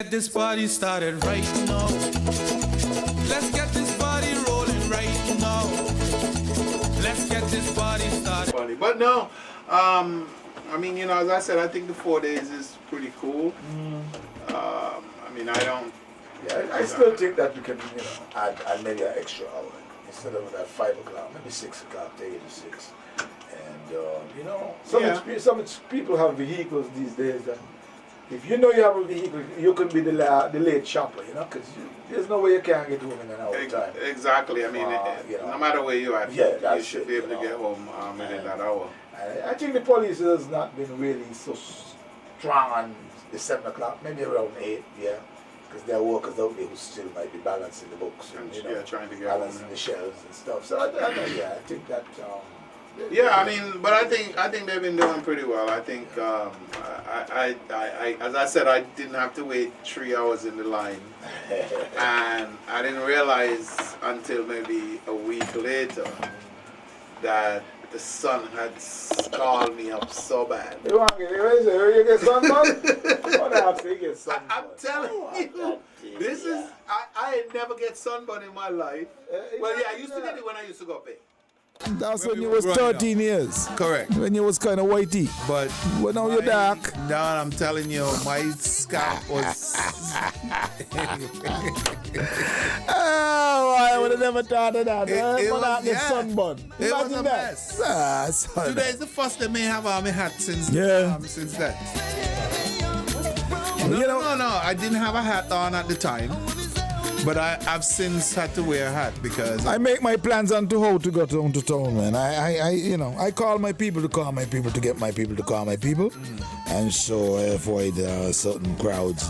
Get this party started right now. Let's get this party rolling right now. Let's get this party started. Funny. But no, I mean, you know, as I said, I think the 4 days is pretty cool. I mean, I don't. Yeah, I still think that we can, you know, add maybe an extra hour instead of that 5 o'clock, maybe 6 o'clock, take it to 6. And you know, some people have vehicles these days that if you know you have a vehicle, you can be the late shopper, you know, because there's no way you can't get home in an hour time. Exactly. I mean, you know, no matter where you are, you should be able to get home within that hour. I think the police has not been really so strong on the 7 o'clock, maybe around 8, yeah. Because there are workers out there who still might be balancing the books and, you know, trying to get balancing home, the shelves and stuff. So I think that. I mean, but I think they've been doing pretty well. I think I as I said, I didn't have to wait 3 hours in the line, and I didn't realize until maybe a week later that the sun had called me up so bad. You get sunburned? I'm telling you, this is I never get sunburned in my life. Well, yeah, I used to get it when I used to go pay. That's when you was 13 years. Correct. When you was kind of whitey. But now you're dark. No, I'm telling you, my scalp was. Oh, I would have never thought of that. It was, yeah. Sunburn. It was a mess. Today's the first day I have on my hat since that. No, I didn't have a hat on at the time. But I've since had to wear a hat because I make my plans on to how to go down to town, man. I call my people to call my people to get my people to call my people, and so I avoid certain crowds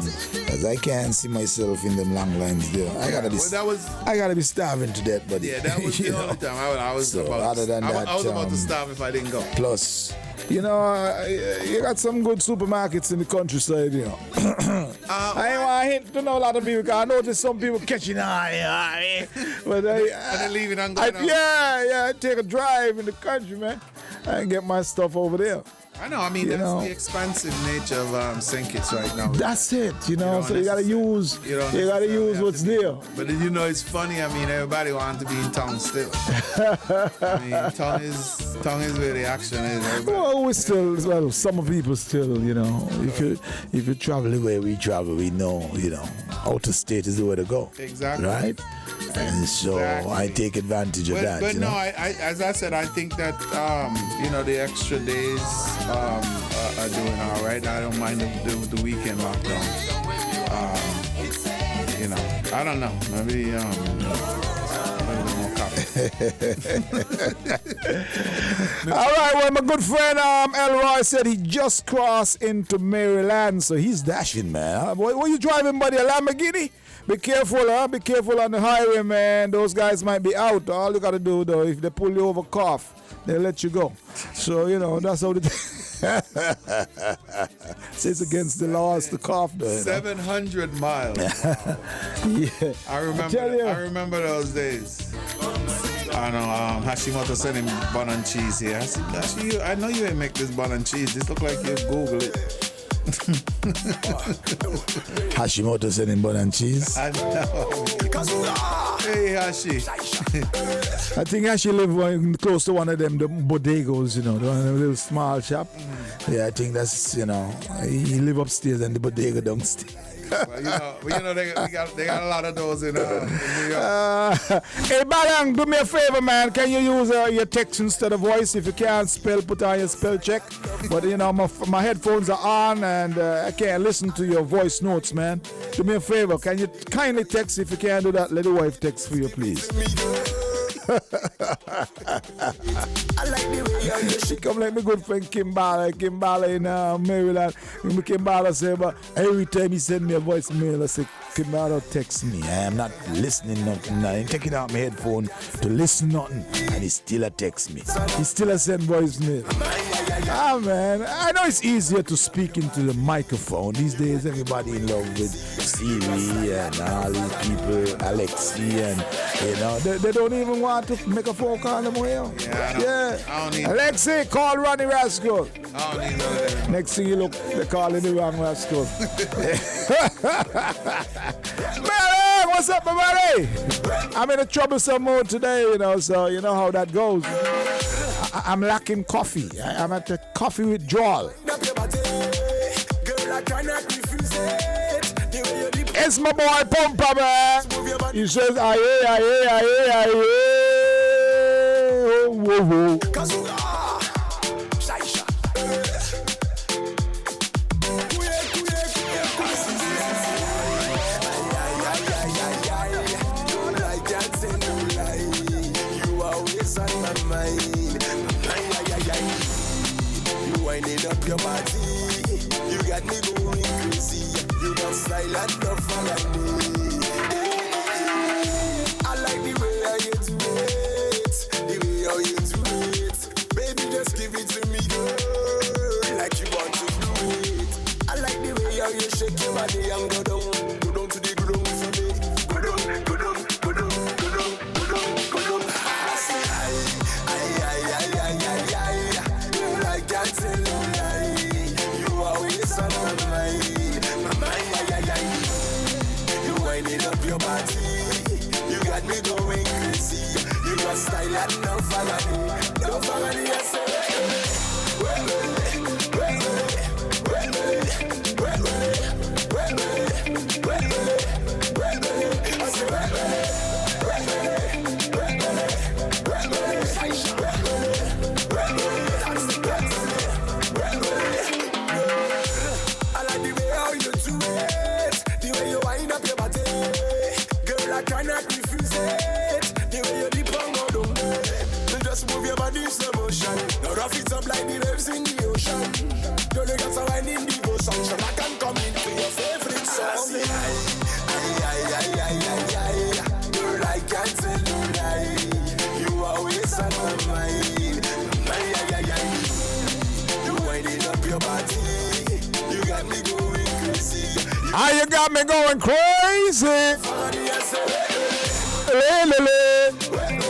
as I can't see myself in them long lines there. I gotta be starving to death, buddy. Yeah, that was the only time I was about to starve if I didn't go. Plus, you know, you got some good supermarkets in the countryside, you know. I ain't want to hint to know a lot of people, because I notice some people catching eye. But and then leaving and going I take a drive in the country, man, and get my stuff over there. I know, I mean, that's the expansive nature of St. Kitts right now. That's it, you know, so you gotta use what's there. But you know, it's funny, I mean, everybody wants to be in town still. I mean, town is where the action is. Well, some people still, you know, if you travel the way we travel, we know, you know, outer state is the way to go. Exactly. Right? And so I take advantage of that. But no, I as I said, I think that, you know, the extra days are doing all right. I don't mind the weekend lockdown. You know, I don't know. Maybe a little more coffee. All right, well, my good friend Elroy said he just crossed into Maryland, so he's dashing, man. What you driving, buddy? A Lamborghini? Be careful, huh? Be careful on the highway, man. Those guys might be out. All you gotta do, though, if they pull you over, cough, they'll let you go. So, you know, that's how it's against the laws to cough, though. 700 miles. Yeah. I remember those days. I know Hashimoto sent him bun and cheese here. I said, I know you ain't make this bun and cheese. This look like you Google it. Hashimoto sent him bun and cheese. I know. Hey, Hashi. I think Hashi live close to one of them, the bodegos, you know, the one of the little small shop. Yeah, I think that's, you know, he live upstairs and the bodega downstairs. Well, they got a lot of those in New York. Hey, Balang, do me a favor, man. Can you use your text instead of voice? If you can't spell, put on your spell check. But, you know, my headphones are on and I can't listen to your voice notes, man. Do me a favor. Can you kindly text? If you can't do that, let the wife text for you, please. She come like my good friend Kimbala in Maryland. Kimbala say, but every time he send me a voicemail, I say, Kimbala text me. I am not listening nothing. I ain't taking out my headphone to listen nothing. And he still a text me. He still a send voicemail. Ah, man, I know it's easier to speak into the microphone. These days, everybody in love with Siri and all these people, Alexi, and, they don't even want to make a phone call anymore. Yeah. I don't need Alexi, call Ronnie Rascal. I don't need none of that. Next thing you look, they're calling the wrong Rascal. Mary, what's up, everybody? I'm in a troublesome mood today, so you know how that goes. I'm lacking coffee. I'm at a coffee withdrawal. It's my boy Pumpa, man. He says, aye. Oh, whoa, whoa. Winding up your body, you got me going crazy. You got silent love for me. I like the way how you do it, the way how you do it. Baby, just give it to me, girl, like you want to do it. I like the way how you shake your body and go down to the ground for me. Go down. I say you like dancing. Up your body, you got me going crazy. You got style and no falani, I say. I like the way how you do it, the way you wind up your body. I cannot refuse it. The way you dip and go down. Just move your body in slow motion. Now rough it up like the waves in the ocean. Girl, you got some wine in devotion. So I can come into your favorite song. Girl, I can't tell you lie. You always on my mind. You winding up your body. You got me going crazy. You got me going crazy.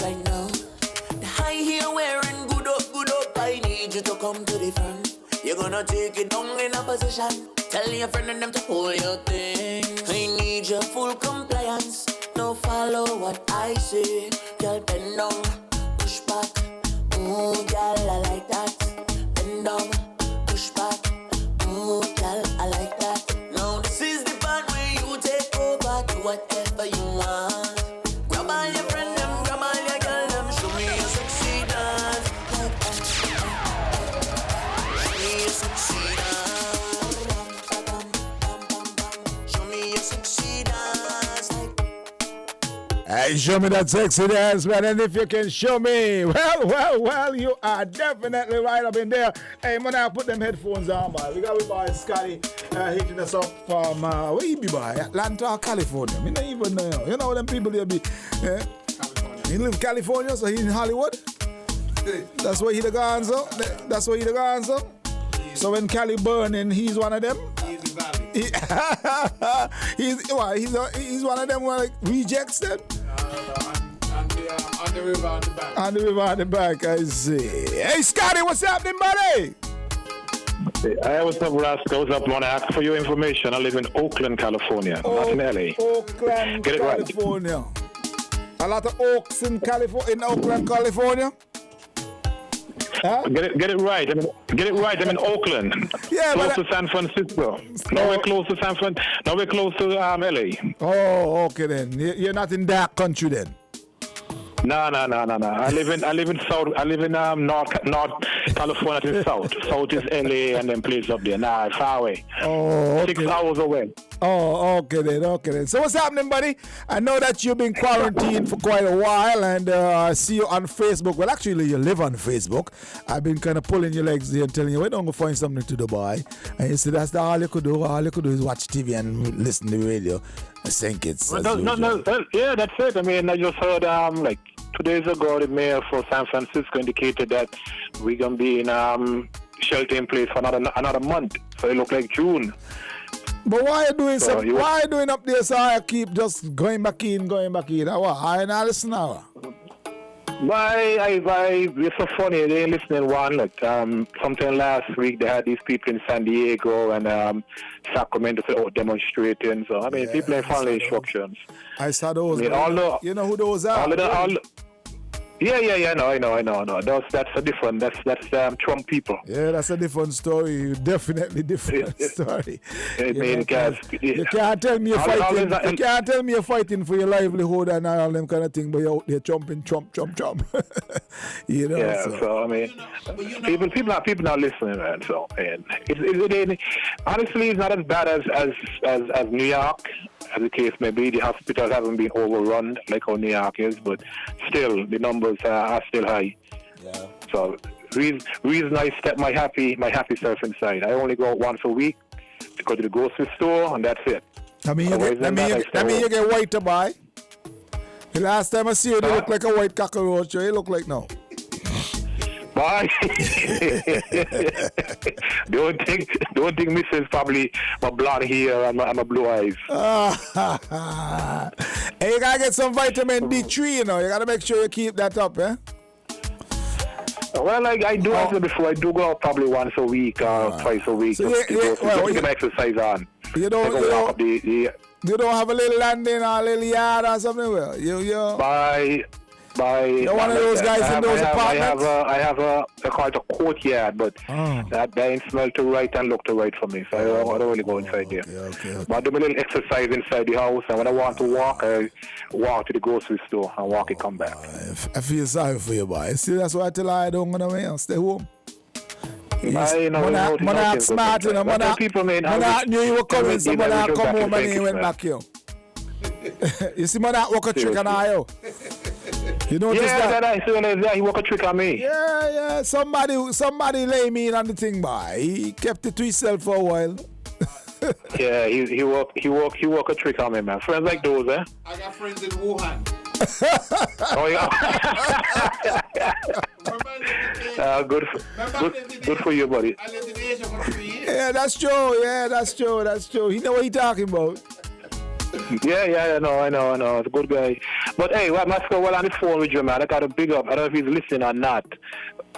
Right now, the high heel wearing good up. I need you to come to the front. You're gonna take it down in a position. Tell your friend and them to hold your thing. I need your full compliance. No follow what I say. Girl, bend down, push back. Ooh, girl, I like that. Bend down, push back. Ooh, girl, I like that. Now this is the part where you take over. Do whatever you want. Grab all your friends. Hey, show me that sexy dance, man. And if you can show me, well, you are definitely right up in there. Hey, man, I put them headphones on, man. We got with boy Scotty hitting us up from, where you be, boy? Atlanta or California? Me not even know. You know them people there be. California. He live in California, so he's in Hollywood. That's where he the gone, so. That's where he the gone, so. So when Cali burning, he's one of them? Easy Valley. He's one of them like rejects then? On the river on the back. On the river on the back, I see. Hey Scotty, what's happening, buddy? Hey, what's up, Rascal? What's up? I want to ask for your information. I live in Oakland, California, not in LA. Oakland, Get it right. California. A lot of oaks in Oakland, California. Huh? Get it right. Get it right. I'm in Oakland, Yeah, close to San Francisco. Now we're close to Now we're close to LA. Oh, okay then. You're not in that country then. No. I live in South. I live in North California to South. South is LA and then place up there. Nah, far away. Oh, okay. 6 hours away. Oh, okay then. So what's happening, buddy? I know that you've been quarantined for quite a while, and I see you on Facebook. Well, actually, you live on Facebook. I've been kind of pulling your legs there and telling you, why don't go find something to Dubai? And you say that's all you could do. All you could do is watch TV and listen to the radio. I think it's No. Yeah, that's it. I mean, I just heard like 2 days ago, the mayor for San Francisco indicated that we're gonna be in shelter in place for another month. So it looked like June. But why are you doing why are you doing up there so I keep just going back in? I not listen now. It's so funny. They ain't listening one. Like sometime last week, they had these people in San Diego and Sacramento demonstrating. So I mean, people ain't following instructions. I saw those. I mean, you know who those are? Yeah. I know. That's a different. That's Trump people. Yeah, that's a different story. Definitely different story. You can't tell me you're fighting. You can't tell me you're fighting for your livelihood and all them kind of thing, but you're out there trumping, Trump. You know. Yeah. So I mean, people not listening, man. So and honestly, it's not as bad as New York. As the case may be, the hospitals haven't been overrun like how New York is, but still the numbers are still high. Yeah. So reason I step my happy self inside. I only go out once a week to go to the grocery store, and that's it. I mean, you get white to buy. The last time I see you, they look like a white cockroach. You look like no. Bye. Don't think Mrs. probably my blonde hair and my blue eyes. Hey, you gotta get some vitamin D3, you know. You gotta make sure you keep that up, eh? Well, I do after before. I do go out probably once a week or twice a week. So just get some exercise on. You don't have a little landing or a little yard or something? Well, You're one of those guys in those apartments? I have a call it a courtyard, but that ain't smell too right and look too right for me. So I don't really go inside there. Okay. But I do a little exercise inside the house, and when I want to walk, I walk to the grocery store and walk and come back. I feel sorry for you, boy. See, that's why I tell I don't go away and stay home. Man, smart, you know. Man, knew you were coming, so man, come home and he went back here. You see, man, work a trick on you. You notice that? He work a trick on me. Yeah. Somebody lay me in on the thing, boy. He kept it to himself for a while. Yeah, he work a trick on me, man. Friends like those, eh? I got friends in Wuhan. Oh yeah. Good for you, buddy. I lived in Asia for 3 years. Yeah, that's true. He know what he talking about. Yeah, I know. It's a good guy. But hey, Masco, while on the phone with you, man, I got to big up. I don't know if he's listening or not.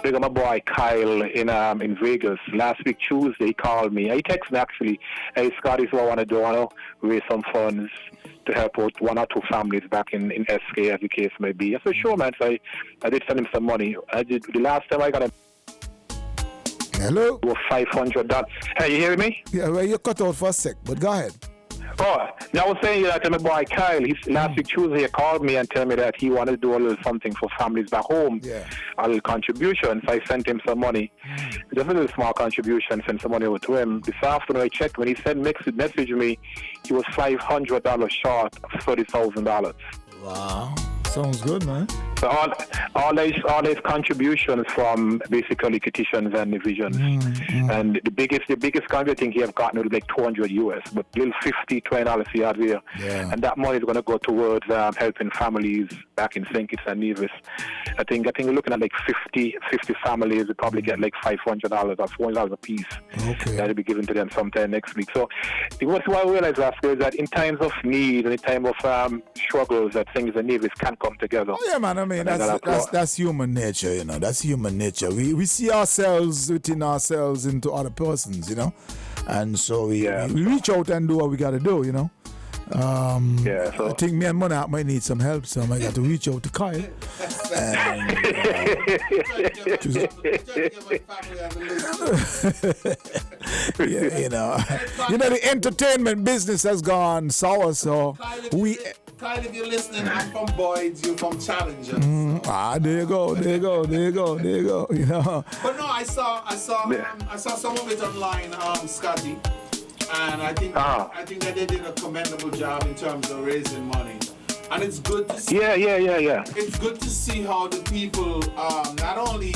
Big up my boy Kyle in Vegas. Last week Tuesday, he called me. He texted me actually. Hey, Scott, this is what I want to do. I want to raise some funds to help out 1 or 2 families back in SK, as the case may be. I said, sure, man. So I did send him some money. The last time I got him. Hello? $500. Hey, you hearing me? Yeah, well, you cut out for a sec, but go ahead. Oh, now I was saying that my boy Kyle, last week Tuesday, he called me and told me that he wanted to do a little something for families back home, a little contribution. So I sent him some money, just a little small contribution, sent some money over to him. This afternoon I checked, when he messaged me, he was $500 short of $30,000. Wow. Sounds good, man. So all these contributions from basically petitions and divisions, and the biggest contribution I think he have gotten will be like $200 US, but little $50-$20 he had there, and that money is going to go towards helping families back in St. Kitts and Nevis. I think we're looking at like 50 families will probably get like $500 or $400 a piece. Okay. That'll be given to them sometime next week. So what I realize, Rascal, is that in times of need and in time of struggles, that things in Nevis can come together. Oh, yeah, man. I mean, that's human nature, you know. That's human nature. We see ourselves within ourselves into other persons, you know. And so we reach out and do what we got to do, you know. So I think me and Monarch might need some help, so I might have to reach out to Kyle. And, you know, the entertainment business has gone sour, so Kyle, if you're listening, I'm from Boyd's, you're from Challenger. There you go. You know. But no, I saw some of it online, Scotty, and I think that they did a commendable job in terms of raising money, and it's good to see. Yeah. It's good to see how the people, not only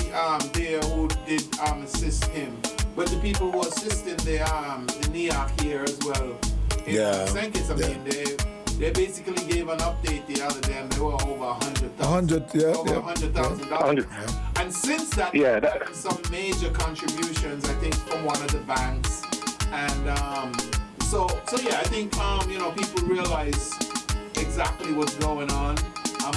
there who did assist him, but the people who assisted the NEAC here as well. St. Kitts, I mean, they basically gave an update the other day, and they were over $100,000. And since that, there have been some major contributions, I think, from one of the banks. And so I think people realize exactly what's going on.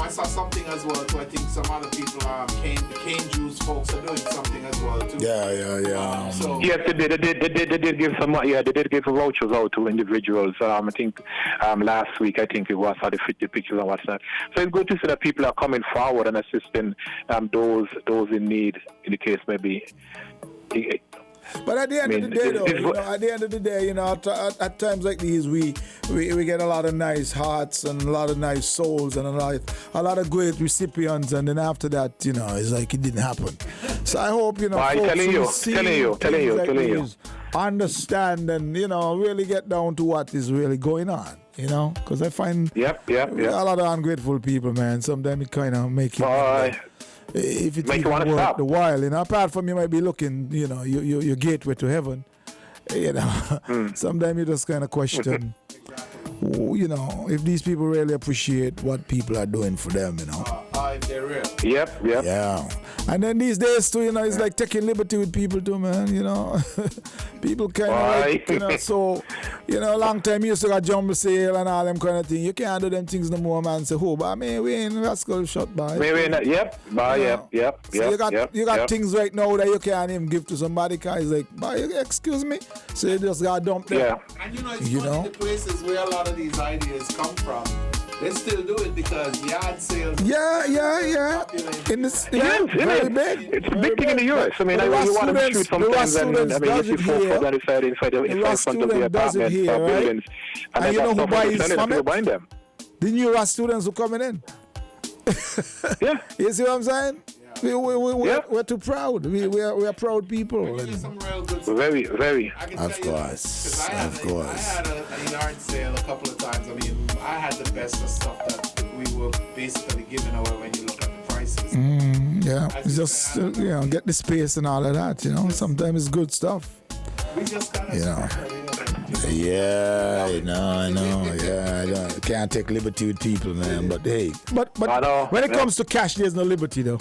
I saw something as well too. I think some other people, the cane juice folks are doing something as well too. Yes, they did give some. They did give vouchers out to individuals. I think last week, I think it was how they fit the pictures and what's that. So it's good to see that people are coming forward and assisting those in need. In the case maybe. But at the end of the day, at times like these, we get a lot of nice hearts and a lot of nice souls and a lot of great recipients, and then after that, it's like it didn't happen. So I hope folks telling you, understand and really get down to what is really going on. Because I find a lot of ungrateful people, man. Sometimes it kind of make it. If it even worth the while, apart from you might be looking, your gateway to heaven, sometimes you just kind of question, if these people really appreciate what people are doing for them, If they're real. Yep. Yeah. And then these days too, it's like taking liberty with people too, man, People kind of so, a long time you used to got jumble sale and all them kind of thing. You can't do them things no more, man. Say, but I mean, we ain't rascal shot by. Yep. So you got things right now that you can't even give to somebody because it's like, excuse me. So you just got dumped there. Yeah. And it's funny, the places where a lot of these ideas come from, they still do it because yard sales. Yeah. Very big. It's a big thing in the US. I mean, you want to shoot sometimes, and you see folks on the side inside the front of the apartments or buildings, and you know who buys from it? Buying them. The new RAS students who coming in. Yeah. You see what I'm saying? Yeah. We're too proud. We are proud people. Very, very. Of course. I had a yard sale a couple of times. I mean, I had the best of stuff that we were basically giving away when you look at the prices. It's just get the space and all of that. Sometimes it's good stuff. We just got I know. I can't take liberty with people, man. But hey, but when it comes to cash, there's no liberty, though.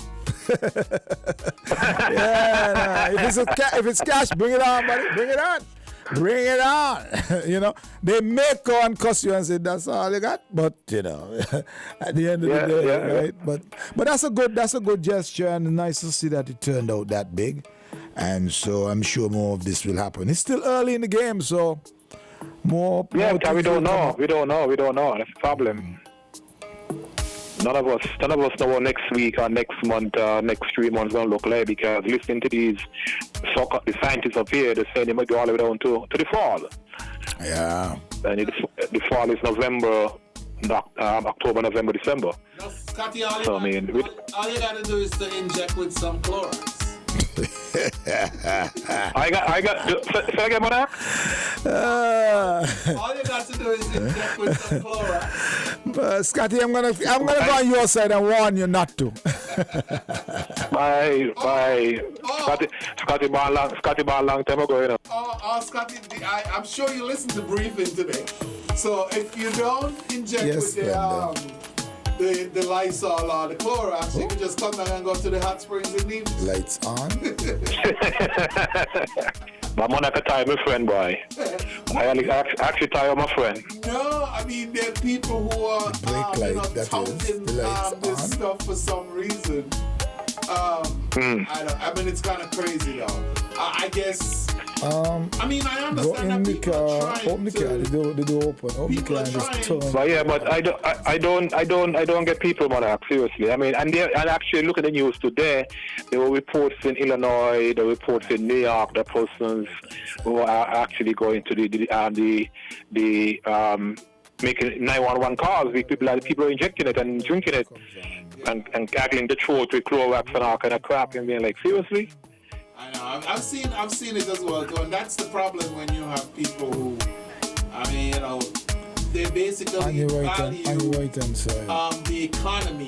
If it's cash, bring it on, buddy. Bring it on. They may go and cuss you and say that's all you got. But at the end of the day, right? But that's a good gesture, and nice to see that it turned out that big. And so I'm sure more of this will happen. It's still early in the game, so more. Yeah, we don't know. We don't know. That's the problem. None of us know what next week or next month or next 3 months going to look like, because listening to these the scientists up here, they're saying they might go all the way down to the fall. Yeah. And the fall is November, October, November, December. No, Scotty, all you got to do is to inject with some Clorox. I got. Say again about that. All you got to do is inject with some Clorox. Scotty, I'm gonna go on your side and warn you not to. Bye. Scotty Ball long time ago, you know. Scotty, I'm sure you listened to briefing today. So if you don't inject with the Lysol or the Clorox, you can just come down and go to the hot springs and leave. Lights on. I'm on a tie, my friend, boy. I actually tie my friend. No, I mean, there are people who are touting this stuff for some reason. I mean, it's kind of crazy, though. I guess. I mean, I understand that people are trying open the car, the door open, open the car and just turn. But yeah, but I don't get people, man, seriously. I mean, and actually look at the news today. There were reports in Illinois, there were reports in New York that persons who are actually going to the making 911 calls. People are injecting it and drinking it and gaggling the throat with Clorox and all kind of crap and being like, seriously? I know. I've seen it as well, and that's the problem when you have people who, I mean, you know, they basically value the economy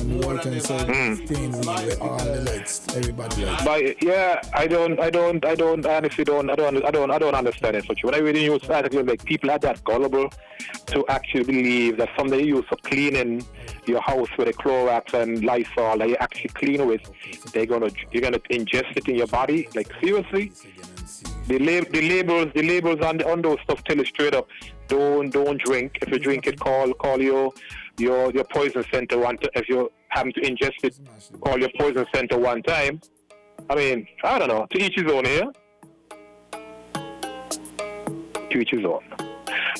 more than they value people's lives. But yeah, I honestly don't understand it. When I read the news article, like people are that gullible to actually believe that something you use for cleaning your house with a Clorox and Lysol that you actually clean with, you're gonna ingest it in your body. Like seriously, the labels on those stuff tell you straight up, don't drink. If you drink it, call your poison center one time. If you happen to ingest it, call your poison center one time. I mean, I don't know. To each his own here. To each his own.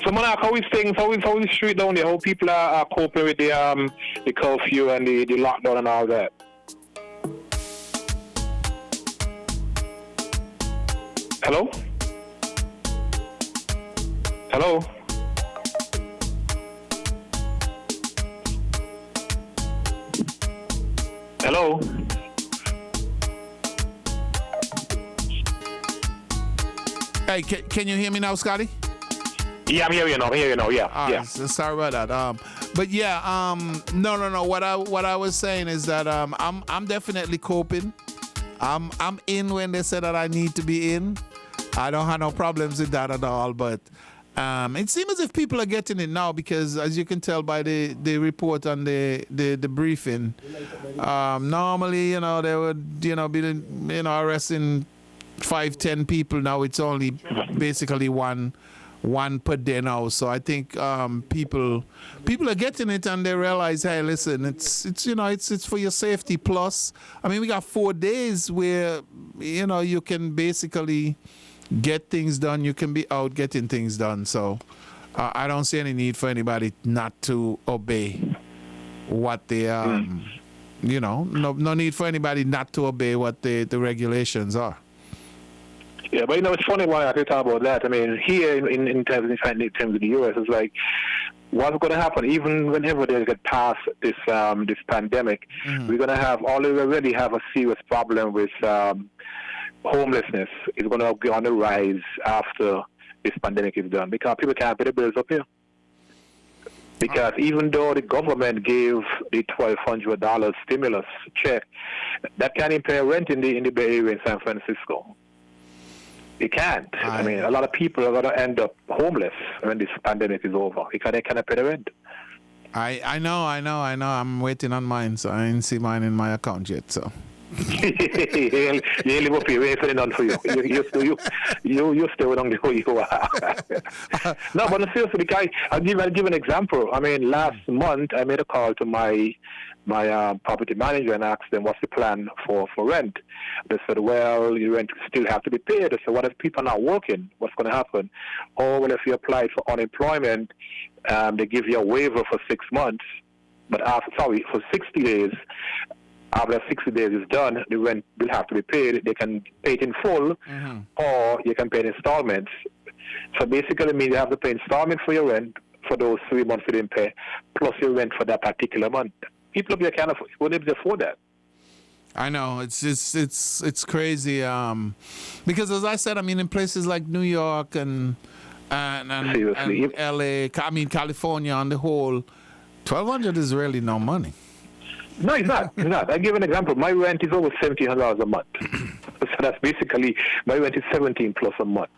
So, Monarch, how is things? How is the street down there? How people are coping with the curfew and the lockdown and all that? Hello? Hello? Hello? Hey, can you hear me now, Scotty? Yeah, I'm hearing you now. Yeah. So sorry about that. But yeah, no. What I was saying is that I'm definitely coping. I'm in when they say that I need to be in. I don't have no problems with that at all. But it seems as if people are getting it now because, as you can tell by the report on the briefing, normally they would be arresting 5-10 people. Now it's only basically one per day now. So I think people are getting it and they realize, hey, listen, it's for your safety. Plus, I mean, we got 4 days where you can basically get things done. You can be out getting things done. So I don't see any need for anybody not to obey what they no need for anybody not to obey what the regulations are. Yeah, but it's funny why I could talk about that. I mean, here in terms of the U.S., it's like, what's going to happen? Even whenever they get past this pandemic, we're going to already have a serious problem with homelessness. It's going to be on the rise after this pandemic is done because people can't pay the bills up here. Because even though the government gave the $1,200 stimulus check, that can't even pay rent in the Bay Area in San Francisco. It can't. I mean, a lot of people are going to end up homeless when this pandemic is over because they cannot pay the rent. I know. I'm waiting on mine, so I didn't see mine in my account yet. So. You live up here. We ain't sending none for you. You stay along the way you are. No, but seriously, because I'll give an example. I mean, last month I made a call to my property manager and asked them what's the plan for rent. They said, well, your rent still have to be paid. I said, what if people are not working? What's going to happen? Oh, well, if you apply for unemployment, they give you a waiver for 6 months, but for 60 days. After 60 days is done, the rent will have to be paid. They can pay it in full, or you can pay in installments. So basically, it means you have to pay installment for your rent for those 3 months you didn't pay, plus your rent for that particular month. People up here wouldn't be able to afford that. I know it's crazy. Because as I said, I mean, in places like New York and Seriously. LA, I mean California on the whole, $1,200 is really no money. No, it's not. It's not. I give an example. My rent is over $1,700 a month. So that's basically, my rent is 17 plus a month.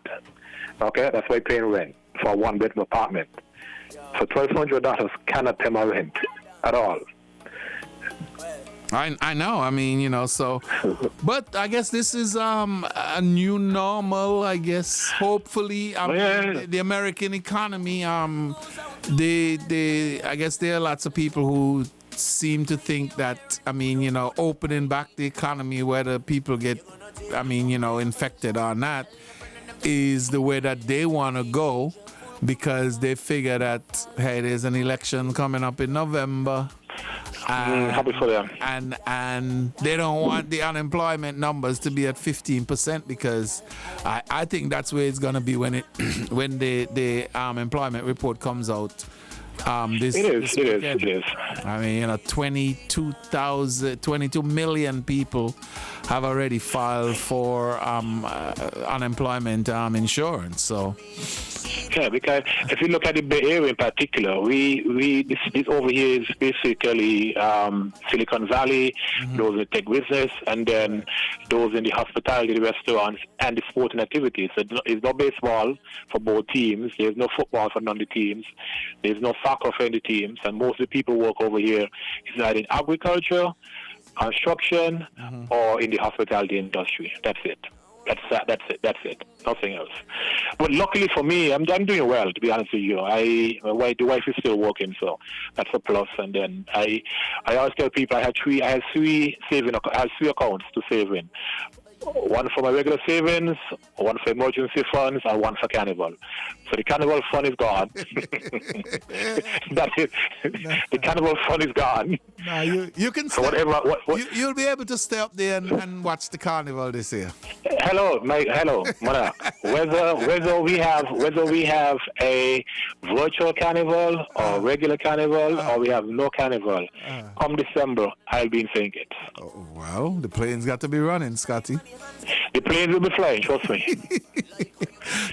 Okay, that's why I'm paying rent for a one-bedroom apartment. So $1,200 cannot pay my rent at all. I know. I mean, you know, so, but I guess this is a new normal. I guess hopefully, the American economy. I guess there are lots of people who seem to think that, I mean, you know, opening back the economy, whether people get, I mean, you know, infected or not, is the way that they want to go, because they figure that, hey, there's an election coming up in November. Happy for them. And they don't want the unemployment numbers to be at 15%, because I think that's where it's gonna be when the employment report comes out. It is. I mean, you know, 22 million people have already filed for unemployment insurance. So. Yeah, because if you look at the Bay Area in particular, this over here is basically Silicon Valley, those in the tech business, and then those in the hospitality, the restaurants, and the sporting activities. So there's no baseball for both teams. There's no football for none of the teams. There's no soccer for any teams. And most of the people work over here is either in agriculture, construction, or in the hospitality industry. That's it. That's it. Nothing else. But luckily for me, I'm doing well, to be honest with you. The wife is still working, so that's a plus. And then I always tell people I have three accounts to save in. One for my regular savings, one for emergency funds, and one for carnival. So the carnival fund is gone. That's it. The carnival fund is gone. No, you can. So you'll be able to stay up there and watch the carnival this year. Hello, Mana. Whether we have a virtual carnival or regular carnival or we have no carnival, come December, I'll be in St. Kitts. Oh, well, the plane's got to be running, Scotty. The planes will be flying, trust me.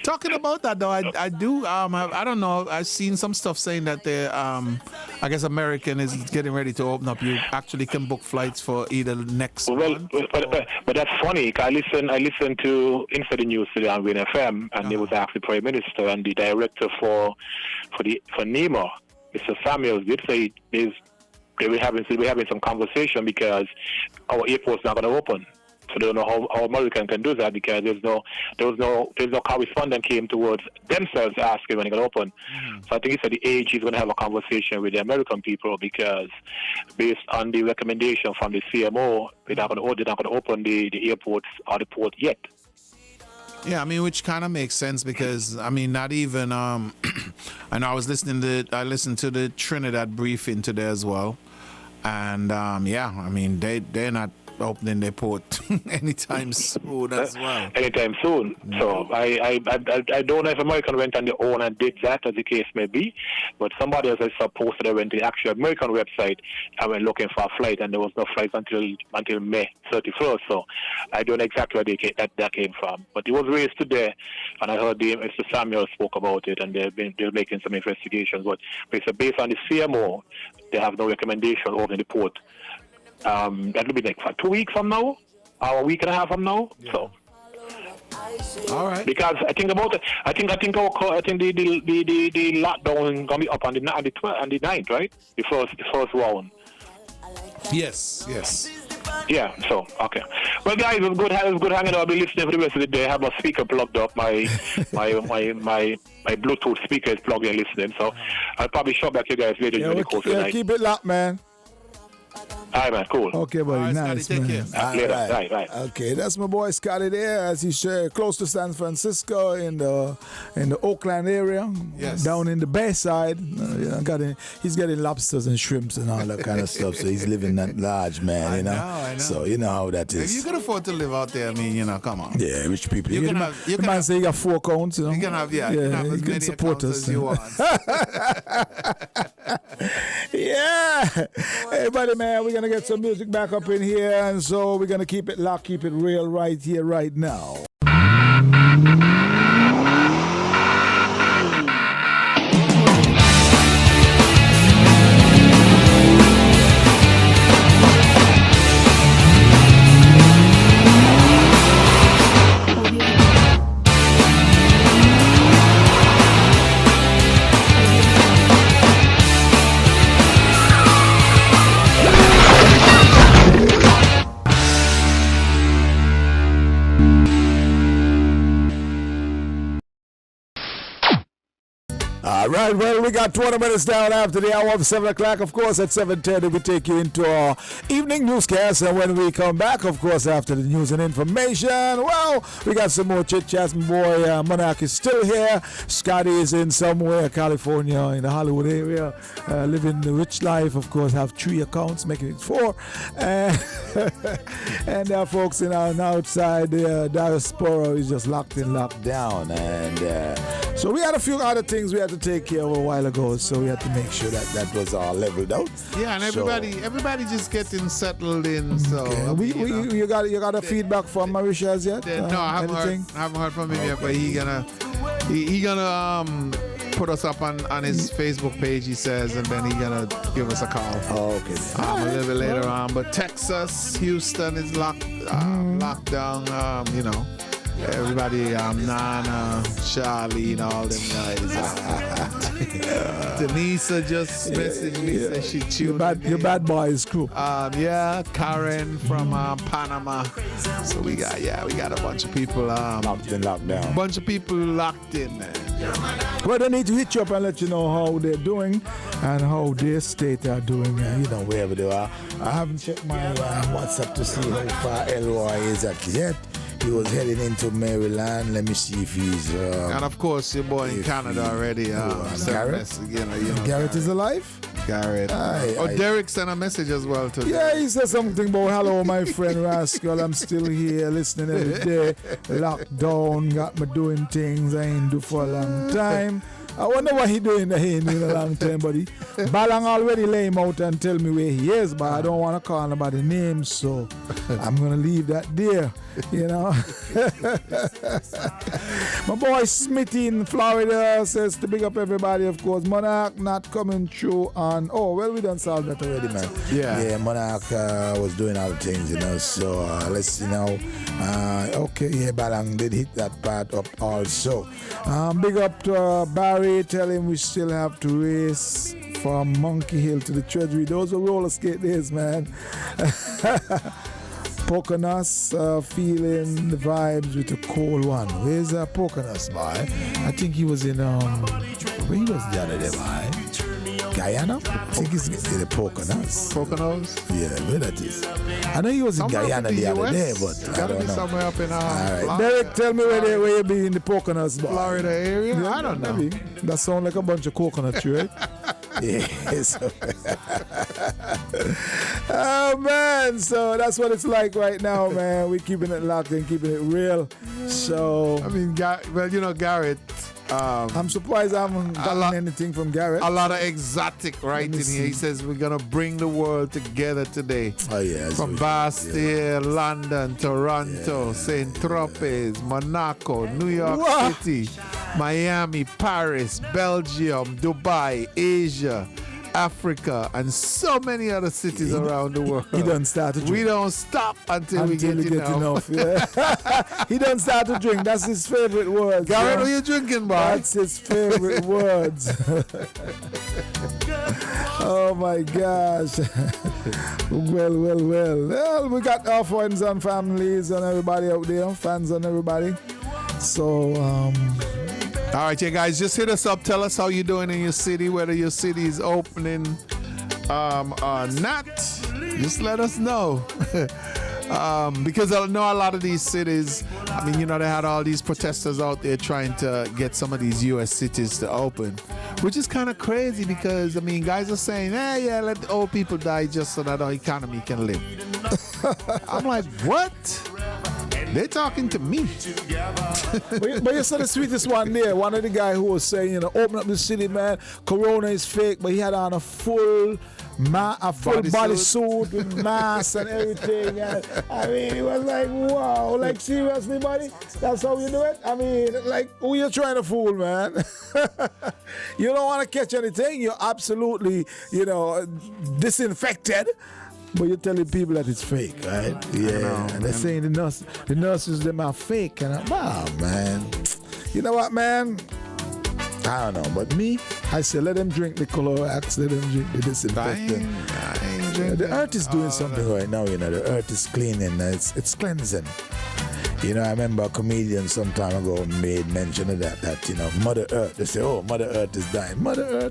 Talking about that though, I don't know. I've seen some stuff saying that I guess American is getting ready to open up. You actually can book flights for either next month. But that's funny. I listened to Inside the News today on Win FM, and they was asking the Prime Minister and the director for NEMA, Mr. Samuels, did say we're having some conversation because our airport's not going to open. So they don't know how American can do that, because there's no correspondent came towards themselves asking when they're going to open. So I think he said the AG is going to have a conversation with the American people, because based on the recommendation from the CMO, they're not going to open the airports or the port yet. Yeah, I mean, which kind of makes sense, because I mean, not even and I listened to the Trinidad briefing today as well, and yeah, I mean they're not opening their port anytime soon as well. Anytime soon. So I don't know if American went on their own and did that, as the case may be, but somebody else I posted, I went to the actual American website and went looking for a flight, and there was no flights until May 31st. So I don't know exactly where that came from. But it was raised today, and I heard Mr. Samuel spoke about it, and they're making some investigations. But based on the CMO, they have no recommendation over the port. That'll be like for 2 weeks from now, or a week and a half from now. Yeah. So, all right. Because I think the lockdown gonna be up on the 9th, right? The first round. Yes. Yeah. So okay. Well, guys, it was good hanging out. I'll be listening for the rest of the day. I have my speaker plugged up. My Bluetooth speaker is plugged in, listening. So I'll probably show back you guys later during the course of the night. Keep it locked, man. All right, man, cool. Okay, buddy, right, nice, Scotty, man. Right. Okay, that's my boy Scotty there, as he's close to San Francisco in the Oakland area. Yes. Down in the Bay side. He's getting lobsters and shrimps and all that kind of stuff. So he's living that large, man. I know. So you know how that is. If you can afford to live out there, I mean, come on. Yeah, rich people. You can have, say you got 4 accounts. You can have, you can have as many support accounts as you want. Yeah. Hey, buddy, man, we're gonna to get some music back up in here, and so we're going to keep it locked, keep it real right here, right now. All right, well, we got 20 minutes down after the hour of 7 o'clock. Of course, at 7:10, we take you into our evening newscast. And when we come back, of course, after the news and information, well, we got some more chit-chats. My boy Monarch is still here. Scotty is in somewhere, California, in the Hollywood area, living the rich life. Of course, have 3 accounts, making it 4. And there are folks in our outside the diaspora is just locked in, locked down. And so we had a few other things we had to take care of a while ago, so we had to make sure that was all leveled out. Yeah, and everybody just getting settled in. So okay. You got a feedback from Mauritius yet? No, I haven't heard from him yet, but he gonna put us up on his Facebook page, he says, and then he gonna give us a call. Oh, okay. A little bit later on, but Texas, Houston is locked down. Everybody, Nana, Charlie, and all them guys. Denisa just messaged me, said she tuned your bad boy is cool. Karen from Panama. So we got a bunch of people locked down. Bunch of people locked in, man. Well, they need to hit you up and let you know how they're doing and how their state are doing, wherever they are. I haven't checked my WhatsApp to see how far Elroy is at yet. He was heading into Maryland. Let me see if he's... and of course, your boy in Canada already. Garrett? Garrett is alive? Garrett. Derek sent a message as well today. Yeah, he said something about, hello, my friend Rascal. I'm still here listening every day. Lockdown, got me doing things I ain't do for a long time. I wonder what he doing that he ain't doing a long time, buddy. Balang already lay him out and tell me where he is, but I don't want to call nobody names, so I'm going to leave that there, My boy Smithy in Florida says to big up everybody, of course. Monarch not coming through on... Oh, well, we done solved that already, man. Yeah, Monarch was doing other things, so let's see now. Okay, yeah, Balang did hit that part up also. Big up to Barry. Tell him we still have to race from Monkey Hill to the Treasury. Those are roller skate days, man. Poconos feeling the vibes with a cold one. Where's Poconos, boy? I think he was in where he was the other day, boy? Guyana? I think he's in the Poconos. Poconos? Yeah, where that is. I know he was in Guyana the other day, but gotta be somewhere up in Florida. Derek, tell me where you be in the Poconos, boy. Florida area? Yeah, I don't know. Maybe. That sound like a bunch of coconut tree, right? Yes. Oh man, so that's what it's like right now, man. We're keeping it locked and keeping it real. So I mean, Garrett. I'm surprised I haven't gotten anything from Garrett. A lot of exotic writing here. He says we're gonna bring the world together today. Oh yeah. From Bastille, London, Toronto, St. Tropez, Monaco, New York City, Miami, Paris, Belgium, Dubai, Asia, Africa, and so many other cities around the world. He don't start to drink. We don't stop until we get enough. Yeah. He don't start to drink. That's his favorite words. Garrett, what are you drinking, boy? That's his favorite words. Oh my gosh. Well, we got our friends and families and everybody out there, fans and everybody. So, all right, you guys, just hit us up. Tell us how you're doing in your city, whether your city is opening or not. Just let us know. Because I know a lot of these cities, I mean, they had all these protesters out there trying to get some of these U.S. cities to open, which is kind of crazy because, I mean, guys are saying, let the old people die just so that our economy can live. I'm like, what? They're talking to me. But you saw the sweetest one there. One of the guy who was saying, open up the city, man. Corona is fake, but he had on a full bodysuit with mask and everything. And, I mean, it was like, wow, like seriously, buddy? That's how you do it? I mean, like, who you trying to fool, man? You don't want to catch anything. You're absolutely, disinfected. But you're telling people that it's fake, right? Yeah. And they're saying the nurses, them are fake. And man. You know what, man? I don't know. But me, I say let them drink the Clorox, let them drink the disinfectant. The earth is doing something right now, The earth is cleaning. It's cleansing. I remember a comedian some time ago made mention of that Mother Earth. They say, oh, Mother Earth is dying. Mother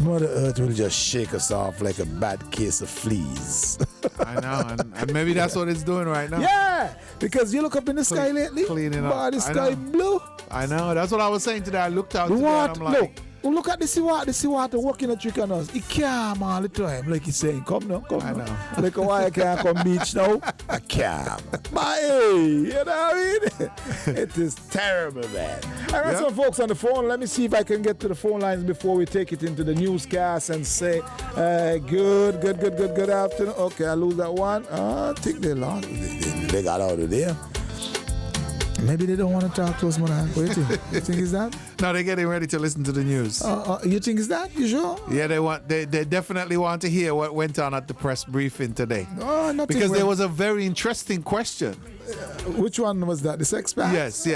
Earth will just shake us off like a bad case of fleas. I know, and maybe that's what it's doing right now. Yeah, because you look up in the sky lately, cleaning up. The sky blue. I know, that's what I was saying today. I looked out today and I'm like... Look at the seawater working a trick on us. It calm all the time, like he's saying, come now. I know. Like why I can't come beach now? I calm. But hey, you know what I mean? It is terrible, man. I got some folks on the phone. Let me see if I can get to the phone lines before we take it into the newscast and say, good afternoon. Okay, I lose that one. I think they lost. They got out of there. Maybe they don't want to talk to us, man. What do you think? You think it's that? No, they're getting ready to listen to the news. You think it's that? You sure? Yeah, they definitely want to hear what went on at the press briefing today. Nothing. Because there was a very interesting question. Which one was that? The sex pack? Yes.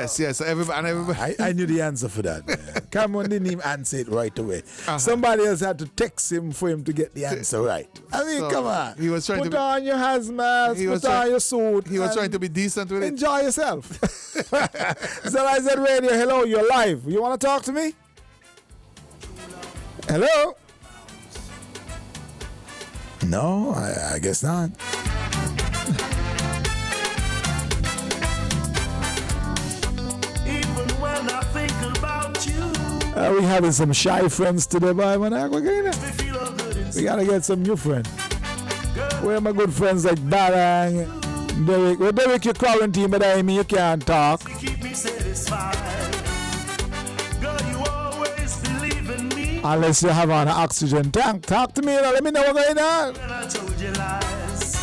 Everybody. I knew the answer for that. Cameron didn't even answer it right away. Somebody else had to text him for him to get the answer right. I mean, come on. He was trying put on your hazmat, put on your suit. He was trying to be decent with it. Enjoy yourself. ZIZ Radio, hello, you're live. You want to talk to me? Hello? No, I guess not. We having some shy friends today, boy. We gotta get some new friends. Where are my good friends like Barang, Derek? Well, Derek, you're quarantined, but I mean you can't talk. Keep me satisfied. Girl, you always believe in me. Unless you have an oxygen tank. Talk to me, let me know what's going on. When I told you lies.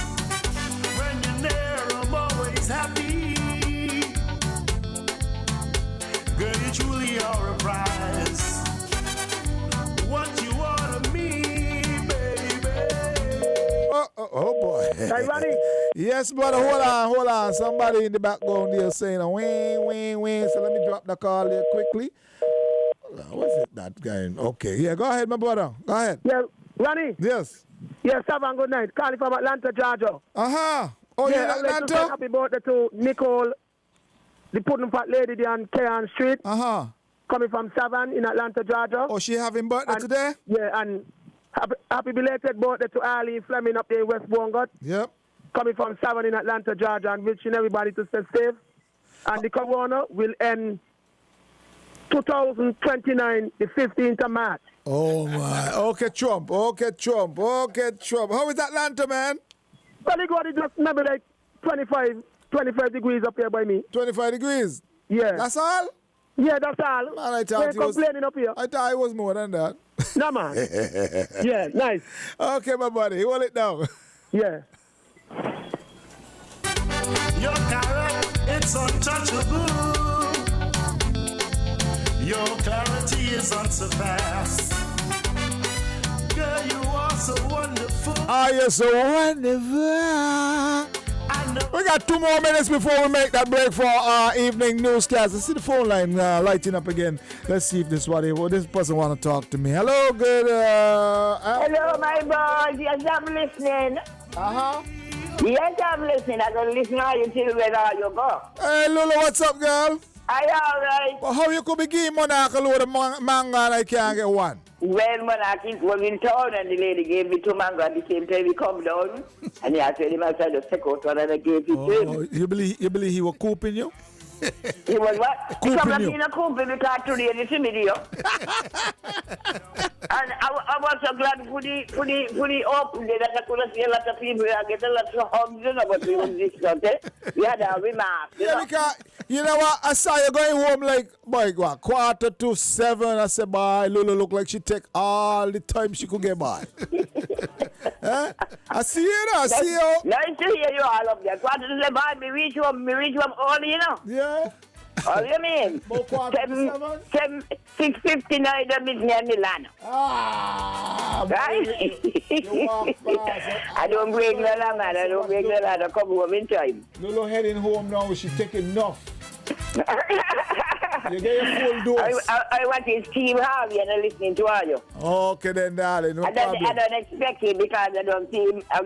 When you're there, I'm always happy. Girl, you truly are a prize. What you are to me, baby. Oh boy. Hey, Ronnie. Yes, brother. Hold on. Somebody in the background there saying a wing. So let me drop the call here quickly. What's it that guy? Okay. Yeah, go ahead, my brother. Go ahead. Yeah, Ronnie. Yes. Yes, have a good night. Calling from Atlanta, Georgia. Oh, you're in I'd like to say Atlanta? happy birthday to Nicole, the pudding fat lady there on Kean Street. Coming from Savannah in Atlanta, Georgia. Oh, she having birthday today? Yeah, and happy belated birthday to Ali Fleming up there in West Bongot. Yep. Coming from Savannah in Atlanta, Georgia, and wishing everybody to stay safe. And the corona will end 2029, the 15th of March. Oh, my. Okay, Trump. How is Atlanta, man? Well, it got just maybe like 25 degrees up here by me. 25 degrees? Yeah. That's all? Yeah, that's all. Man, I thought We're complaining up here. I thought it was more than that. No, man. Yeah, nice. Okay, my buddy. Hold it down. Yeah. Your carrot, it's untouchable. Your clarity is unsurpassed. Girl, you are so wonderful. Oh, you're so wonderful. We got 2 more minutes before we make that break for our evening newscast. I see the phone line lighting up again. Let's see if this person want to talk to me. Hello, good. Hello, my boy. Yes, I'm listening. Yes, I'm listening. I'm going to listen to you till where you go. Hey, Lula, what's up, girl? Are you all right? Well, how you could be giving Monarch a load of mango and I can't get one? Well, Monarch was in town and the lady gave me 2 mango at the same time he come down. And he asked him, I said, just take out one and I gave it to him. You believe he was cooping you? He was what? He Cooping come up you. in a coop because today they see me there. And I was so glad for the open day that I could see a lot of people and get a lot of hugs, you know, but we was discounted. We had a remark, you Yeah, know. because, you know what, I saw you going home like, boy, what, 6:45. I said, boy, Lulu look like she take all the time she could get by. Eh? I see you now, I see you. Nice to hear you all up there. 6:45, me reach home early, you know. Yeah. Oh, you mean? About 6:45? 6:59, the midnight Milan. Ah, Right? you walk fast. I don't break no long, man. I don't break no long. I come home in time. Lulu heading home now, she taking enough. You get your full dose. I want his team Harvey and I'm listening to all you. Okay then, darling, no I problem. don't expect him because I don't see him. I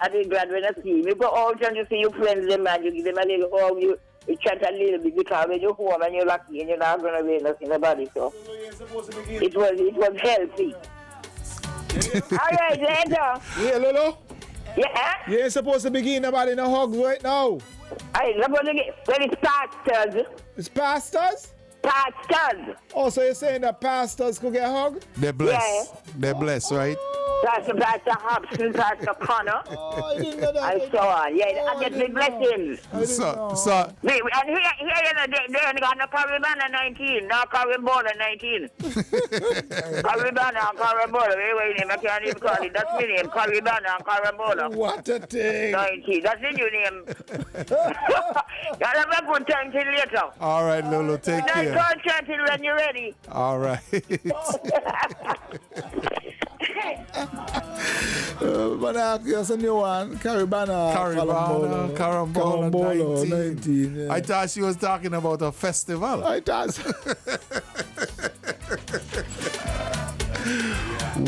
didn't glad when I see him. You go out and you see your friends, them, and you give them a little hug. You chat a little bit because when you're home and you're lucky and you're not going to wear nothing about it. So it was healthy. All right, later. Yeah, Lulu? Yeah? You ain't supposed to begin about in a hug right now. Well, it's pastors. It's pastors? Pastors. Oh, so you're saying that pastors could get a hug? They're blessed. Yeah. They're blessed, right? Pastor Hobson, Pastor Connor, Oh, I didn't know that. and so on. Yeah, I get the blessings. So And here, you know, they ain't got no Caribana 19, no Caribana 19. Caribana and Caribana, wait, name, I can't even call it. That's my name, Caribana and Caribana. What a thing. 19, that's the new name. You'll have a good time till later. all right, Lulu, take Nice care. talk chat till when you're ready. All right. But that's a new one. Caribana. Carambola 19. Yeah. I thought she was talking about a festival. I thought.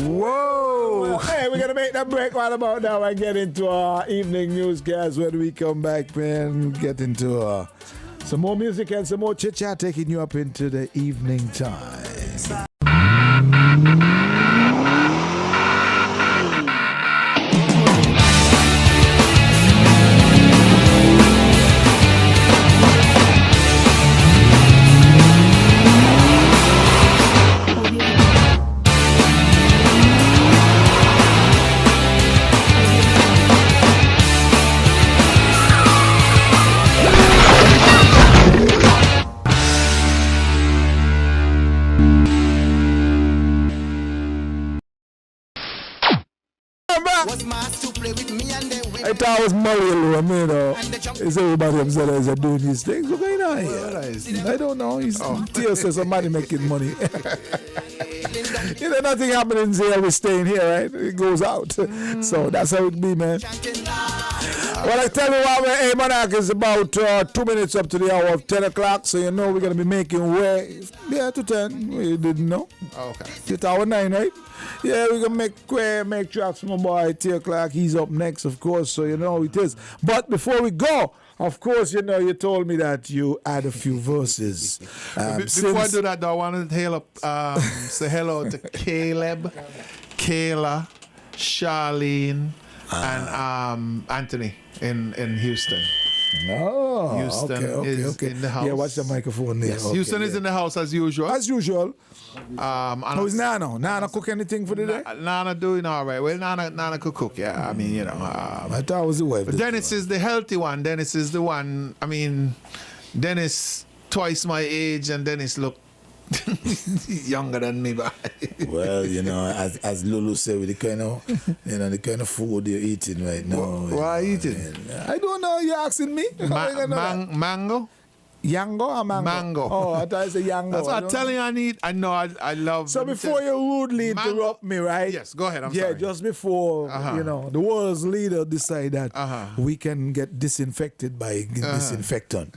Whoa. Hey, we're going to make that break right about now and get into our evening newscast. When we come back, man, get into some more music and some more chit-chat, taking you up into the evening time. I thought it was Mario, you know. Is everybody upset as they're doing these things? What's going on here? I don't know. Theo says somebody making money. You know, nothing happens here. We're staying here, right? It goes out. So that's how it be, man. Well, I tell you what, hey, Monarch, is about 2 minutes up to the hour of 10 o'clock. So, you know, we're going to be making way. Yeah, to 10. You didn't know? Okay. It's hour 9, right? Yeah, we're going to make tracks from my boy 10 o'clock. He's up next, of course, so you know it is. But before we go, of course, you know, you told me that you had a few verses. Before I do that, though, I want to say hello to Caleb, Kayla, Charlene, and Anthony in Houston. Oh, Houston is in the house. Yeah, watch the microphone there. Yes, okay, Houston is in the house as usual. As usual. How's Nana? Nana cook anything for the day? Nana doing all right. Well, Nana could cook, yeah. I mean, you know. I thought it was the wife. But Dennis is the healthy one. Dennis is the one. I mean, Dennis twice my age, and Dennis look younger than me. But well, you know, as Lulu said, with the kind of food you're eating right now. What are you eating? I don't know. You're asking me. Mango. Yango or mango? Mango. Oh, I thought you said yango. That's what I'm telling you I need. I know I love. So before you rudely interrupt me, right? Yes, go ahead. I'm sorry. sorry. Just before, you know, the world's leader decide that we can get disinfected by disinfectant.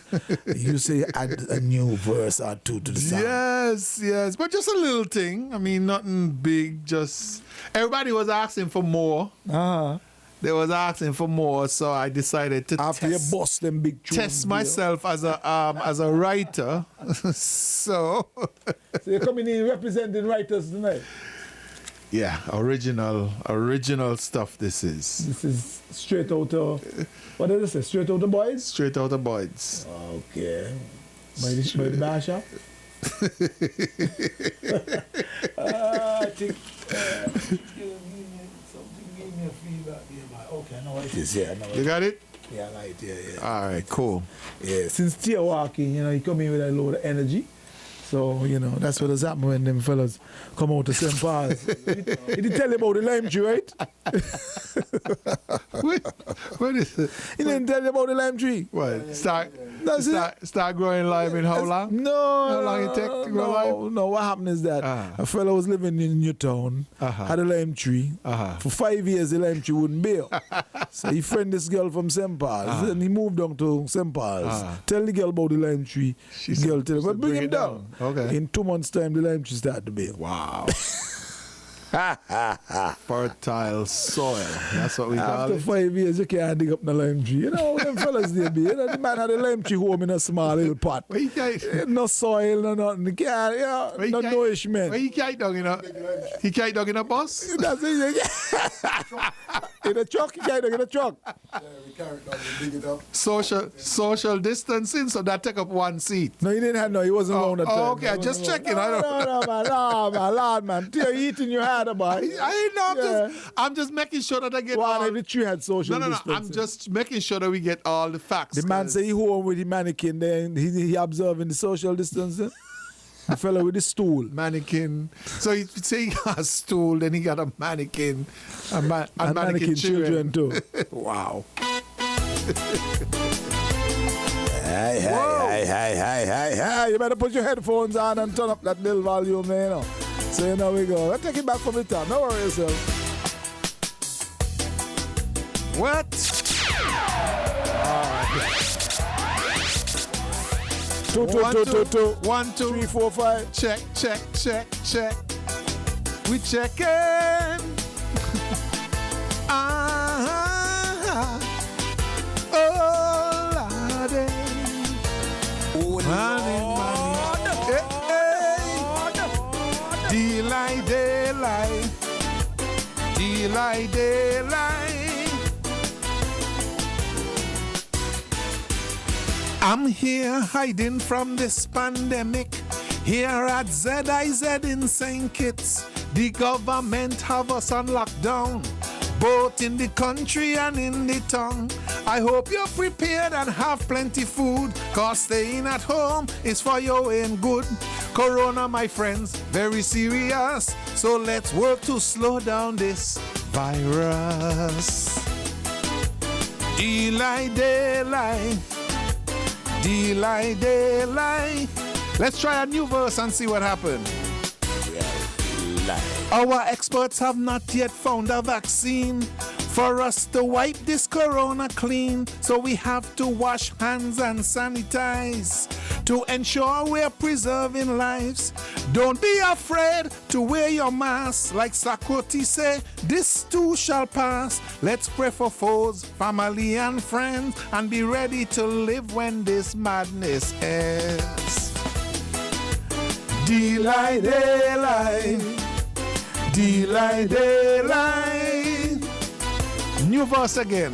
You say add a new verse or two to the song. Yes. But just a little thing. I mean, nothing big. Just everybody was asking for more. They was asking for more, so I decided to after you bust them big tunes, test myself as a writer. So you're coming in representing writers tonight. Yeah, original stuff this is. This is straight out of, what did I say, straight out of Boyd's? Straight out of Boyd's. Okay. By the bar shop? I think something gave me a feedback here, but okay, I know what it is. Yeah, I know what You got it? Yeah, I like it. Yeah. All right, cool. Yeah, since Tia walking, he come in with a load of energy. So, that's what has happened when them fellas come out to St. Paul's. He did tell you about the lime tree, right? What is it? He didn't tell you about the lime tree. What? Start growing lime in how long? No. How long it take to grow lime? No, what happened is that a fellow was living in Newtown, had a lime tree. For 5 years, the lime tree wouldn't bear. So he friended this girl from St. Paul's, and he moved down to St. Paul's. Tell the girl about the lime tree. The girl tell him, but bring him down. Okay. In 2 months' time, the lime tree started to bear. Wow. Fertile soil. That's what we call After it. 5 years, you can't dig up the lime tree. Them fellas they be. The man had a lime tree home in a small little pot. No soil, no nothing. He can't, no nourishment. Where he carried dog He carried dog in a bus? That's it. In a truck, he carried dog in a truck. Yeah, we carry it down, we dig it up. Social distancing, so that take up one seat. No, he didn't have no. He wasn't around that time. Okay, just checking. No, man, Lord, man. You're eating your head about. I'm just making sure that I get One all... of the tree had social distancing. I'm just making sure that we get all the facts. The man say he home with the mannequin, then he observing the social distancing. The fellow with the stool. Mannequin. So he say he got a stool, then he got a mannequin. And mannequin children too. Wow. Hey. You better put your headphones on and turn up that little volume there, So here we go. Let's take it back from the top. Don't worry yourself. What? 2 1 2 3 4 5. Check. We checking. Oh, Lordy. Money. Daylight. I'm here hiding from this pandemic. Here at ZIZ in St. Kitts, the government have us on lockdown, both in the country and in the town. I hope you're prepared and have plenty food, cause staying at home is for your own good. Corona, my friends, very serious, so let's work to slow down this virus. Daylight. Let's try a new verse and see what happens. Our experts have not yet found a vaccine for us to wipe this corona clean, so we have to wash hands and sanitize to ensure we're preserving lives. Don't be afraid to wear your mask, like Sakoti say, this too shall pass. Let's pray for foes, family and friends, and be ready to live when this madness ends. Daylight. New verse again.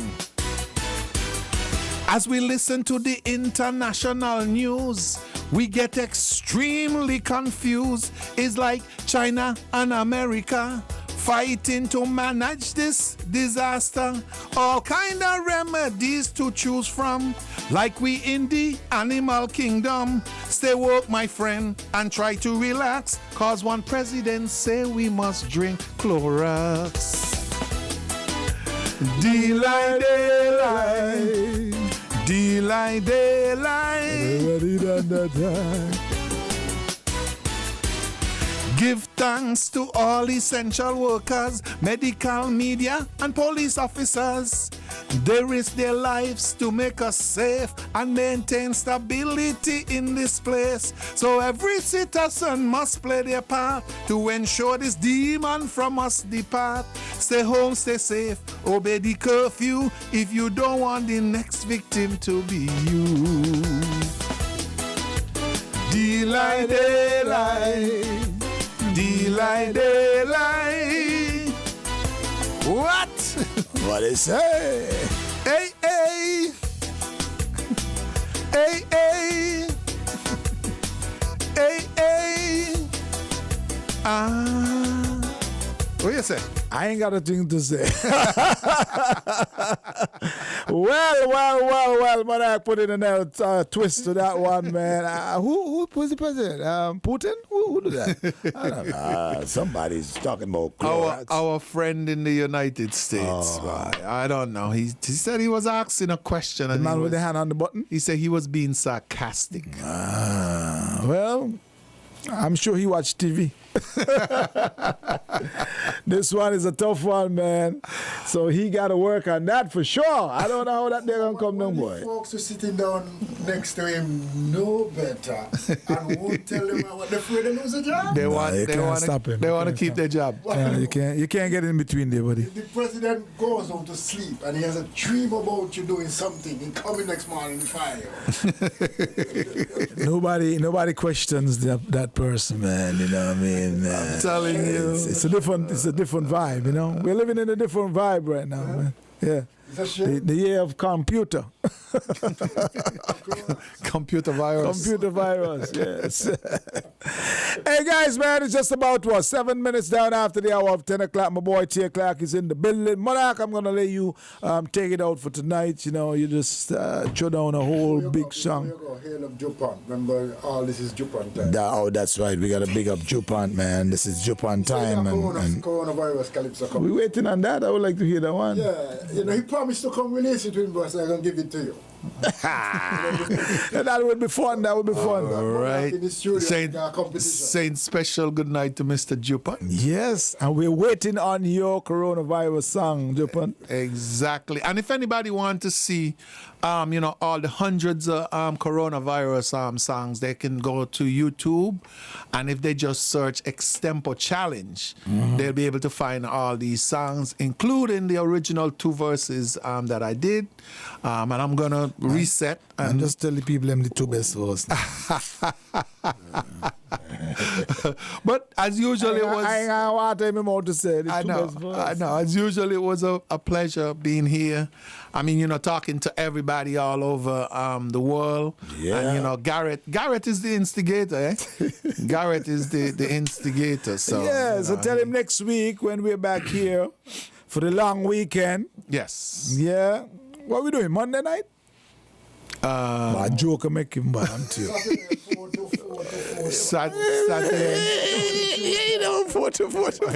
As we listen to the international news, we get extremely confused. It's like China and America fighting to manage this disaster. All kind of remedies to choose from, like we in the animal kingdom. Stay woke, my friend, and try to relax, cause one president say we must drink Clorox. Daylight. Everybody done that time. Give thanks to all essential workers, medical, media, and police officers. They risk their lives to make us safe and maintain stability in this place. So every citizen must play their part to ensure this demon from us depart. Stay home, stay safe, obey the curfew if you don't want the next victim to be you. Daylight. What? What they say? Hey, hey. Hey, hey. Hey, hey. What you say? I ain't got a thing to say. well, but I put in a twist to that one, man. Who was the president? Putin? Who did that? I don't know. Somebody's talking about chlorides. Our friend in the United States. I don't know. He said he was asking a question. The man with the hand on the button? He said he was being sarcastic. Well, I'm sure he watched TV. This one is a tough one, man. So he got to work on that for sure. I don't know how that they're going to come down, boy. The folks who sitting down next to him know better and won't tell him what they're afraid to lose a job. They want to keep their job. You can't get in between there, buddy. The president goes home to sleep and he has a dream about you doing something and coming next morning to fire you. Nobody questions that person, man. You know what I mean? I'm telling you, it's a different vibe. You know, we're living in a different vibe right now, man. Yeah. The year of computer. Computer virus. Computer virus, yes. Hey guys, man, it's just about 7 minutes down after the hour of 10 o'clock. My boy T Clark is in the building. Monarch, I'm gonna let you take it out for tonight. You know, you just throw down a whole big song. Hail of Japan. Remember, all this is Japan time. That's right. We gotta big up Japan, man. This is Japan time. And coronavirus calypso coming. We're waiting on that. I would like to hear that one. Yeah, you know, he promised to come release it with me, so I'm gonna give it to you. That would be fun. That would be fun. All right. Saying special good night to Mr. Japan. Yes, and we're waiting on your coronavirus song, Japan. Exactly. And if anybody wants to see, all the hundreds of coronavirus songs, they can go to YouTube, and if they just search Extempo Challenge, they'll be able to find all these songs, including the original 2 verses that I did. And I'm gonna reset and just tell the people them the 2 best verses. But as usual, it was. I want more to say. I know. As usual, it was a pleasure being here. I mean, talking to everybody all over the world. Yeah. And Garrett is the instigator, eh? Garrett is the instigator. So yeah. So tell him next week when we're back here for the long weekend. Yes. Yeah. What are we doing? Monday night? My joke make him bad until Saturday. You know, 4 to 4 to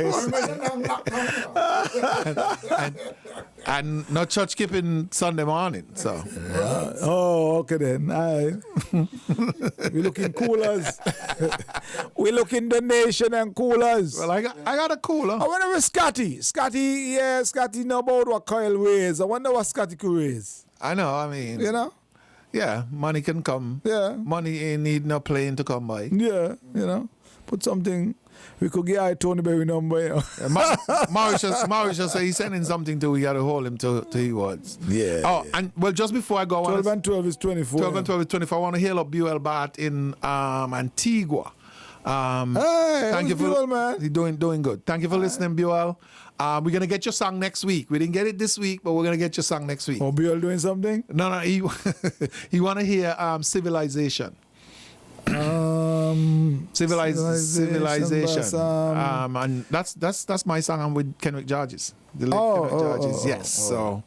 4. And no church keeping Sunday morning. So. Okay then. We're looking coolers. We're looking donation and coolers. Well, I got a cooler. I wonder where Scotty know about what Kyle weighs. I wonder what Scotty could raise. I know, I mean. Yeah, money can come. Yeah. Money ain't need no plane to come by. Yeah, put something. We could get Tony Berry number. Mauritius said he's sending something to, we got to hold him to he was. Yeah. Oh, and well, just before I go 12 and 12 is 24. 12 and 12 is 24. I want to hail up Buell Bart in Antigua. Thank you for Buell, man. He's doing good. Thank you for listening, Buell. We're going to get your song next week. We didn't get it this week, but we're going to get your song next week. Oh, Buell doing something? No, he want to hear Civilization. Civilization. And that's my song. I'm with Kenrick Georges. The late Kenrick Georges. Yes. So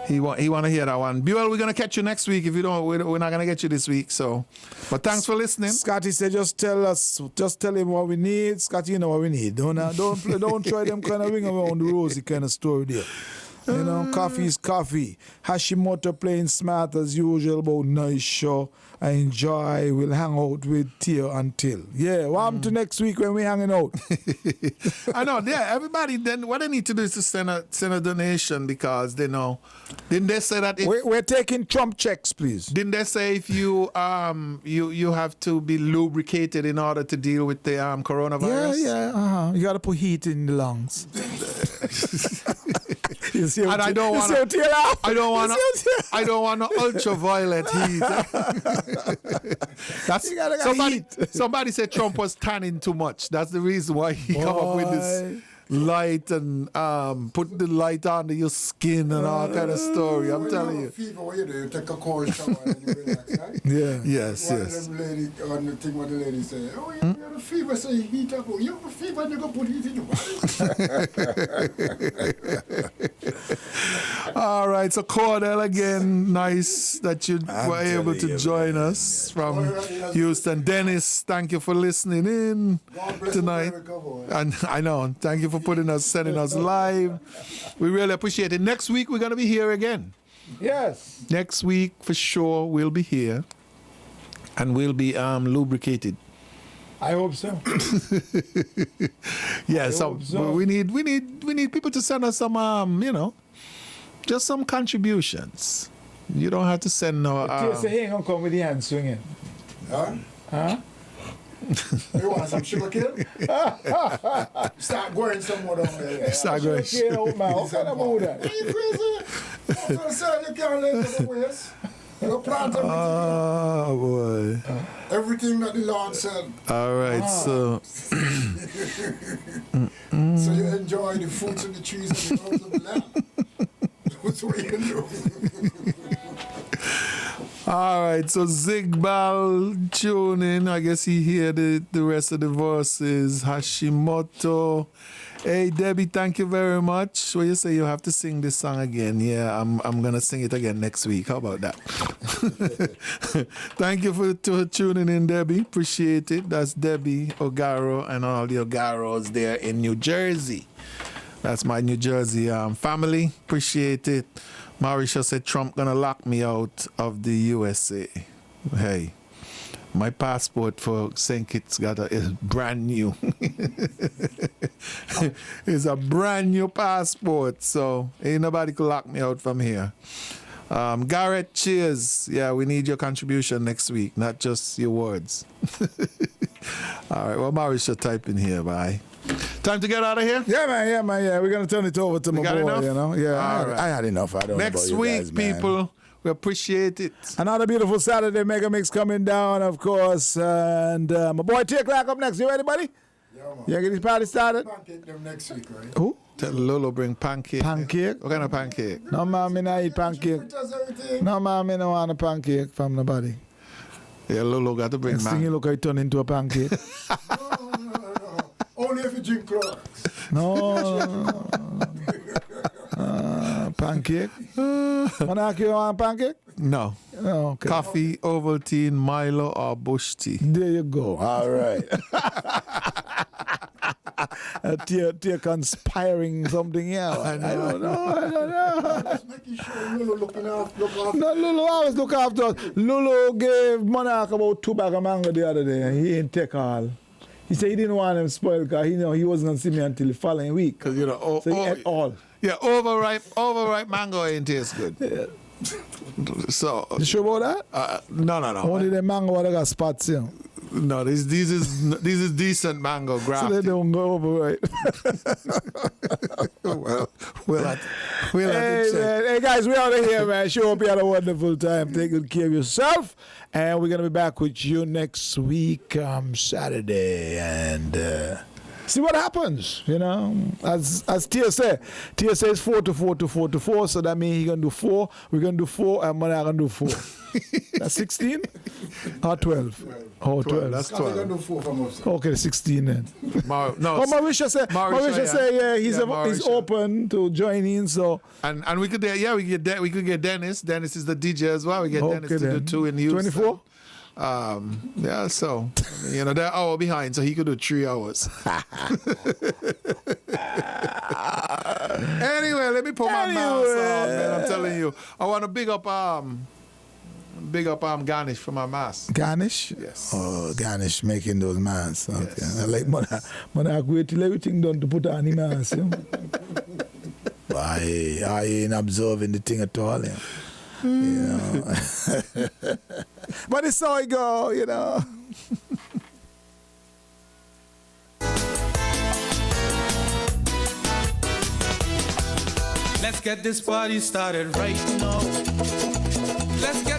he want to hear that one. Buell, we're gonna catch you next week. If you don't, we're not gonna get you this week. So, but thanks for listening. Scotty said, just tell him what we need. Scotty, you know what we need. Don't try them kind of ring around the rosy kind of story there. Coffee is coffee. Hashimoto playing smart as usual about nice show. I enjoy. We'll hang out with Tio until. Yeah, welcome to next week when we're hanging out. I know. Yeah, everybody. Then what they need to do is to send a donation because they know. Didn't they say that? We're taking Trump checks, please. Didn't they say if you you have to be lubricated in order to deal with the coronavirus? Yeah. You got to put heat in the lungs. I don't want no ultraviolet heat. Somebody said Trump was tanning too much. That's the reason why he come up with this. light and put the light under your skin and all kind of story. I'm telling you. Fever, what you do? You take a cold shower and you relax, right? Yeah. Yes, One yes. of them lady, on the thing what the lady say, oh, you have a fever, so you heat up. You have a fever and you go put heat in your body. All right, so Cordell again, nice that you were able to join us from Houston. Dennis, thank you for listening in tonight. And I know, thank you for sending us live. We really appreciate it. Next week we're gonna be here again. Yes. Next week for sure we'll be here, and we'll be lubricated. I hope so. Yeah, so we need people to send us some just some contributions. You don't have to send no. TSA ain't gonna come with the hand swinging. Huh? You want some sugar cane? Start going somewhere down there. Start going. Sugar cane out, man. What kind of mood that? Are you crazy? I'm going to say you can't let it waste. You plant everything. Oh boy. Everything that the Lord said. All right, so. So you enjoy the fruits of the trees and the herbs of the land. That's what you do. All right, so Zigbal tune in. I guess he hear the rest of the verses. Hashimoto. Hey, Debbie, thank you very much. What you say you have to sing this song again? Yeah, I'm going to sing it again next week. How about that? Thank you for tuning in, Debbie. Appreciate it. That's Debbie Ogaro and all the Ogaros there in New Jersey. That's my New Jersey family. Appreciate it. Mauricio said Trump gonna lock me out of the USA. Hey, my passport for St. Kitts is brand new. It's a brand new passport, so ain't nobody could lock me out from here. Garrett, cheers. Yeah, we need your contribution next week, not just your words. All right, well, Mauricio type in here, bye. Time to get out of here? Yeah, man. We're going to turn it over to my boy, enough? Yeah, All right. I had enough. I don't Next know about week, you guys, man. people, we appreciate it. Another beautiful Saturday mega mix coming down, of course. And my boy T Clark up next. You ready, buddy? Yeah, man. You get this party started? Pancake them next week, right? Who? Tell Lolo bring pancake. Pancake? What kind of pancake? No, man, me not eat pancake. No, man, me no want a pancake from nobody. Yeah, Lolo got to bring Next thing you look, I turn into a pancake. No. Only if you drink Clorox. No. Pancake? Monarch, you want pancake? No. Oh, okay. Coffee, Ovaltine, Milo, or Bush tea. There you go. All right. They're conspiring something else. I don't know. Just making sure Lulu look after. No, Lulu always look after us. Lulu gave Monarch about 2 bags of mango the other day, and he didn't take all. He said he didn't want him spoiled because he wasn't going to see me until the following week. Because, so he ate all. Yeah, overripe mango ain't taste good. Yeah. So. You sure about that? No. Only the mango that got spots, No, this is decent mango grafted. So they don't go overripe. Well, we'll have to check. Man. Hey, guys, we out of here, man. Sure hope you had a wonderful time. Take good care of yourself. And we're going to be back with you next week, Saturday. And see what happens, As Tia said, Tia says 4 to 4 to 4 to 4. So that means he's going to do 4. We're going to do 4, and Monarch going to do 4. That's 16 or 12? Oh, 12. That's 12. Going to do 4 from us. Okay, 16 then. Mauricio said, he's open to join in. So and we could get Dennis. Dennis is the DJ as well. We get Dennis to do 2 in Houston. 24. Yeah, so they're an hour behind, so he could do 3 hours. Anyway, let me put my mask on, man. I'm telling you, I want to big up Garnish for my mask. Garnish? Yes. Oh, Garnish making those masks. Okay. Yes. I like Monarch wait till everything done to put on the mask. I ain't observing the thing at all. But it's how it go, Let's get this party started right now. Let's get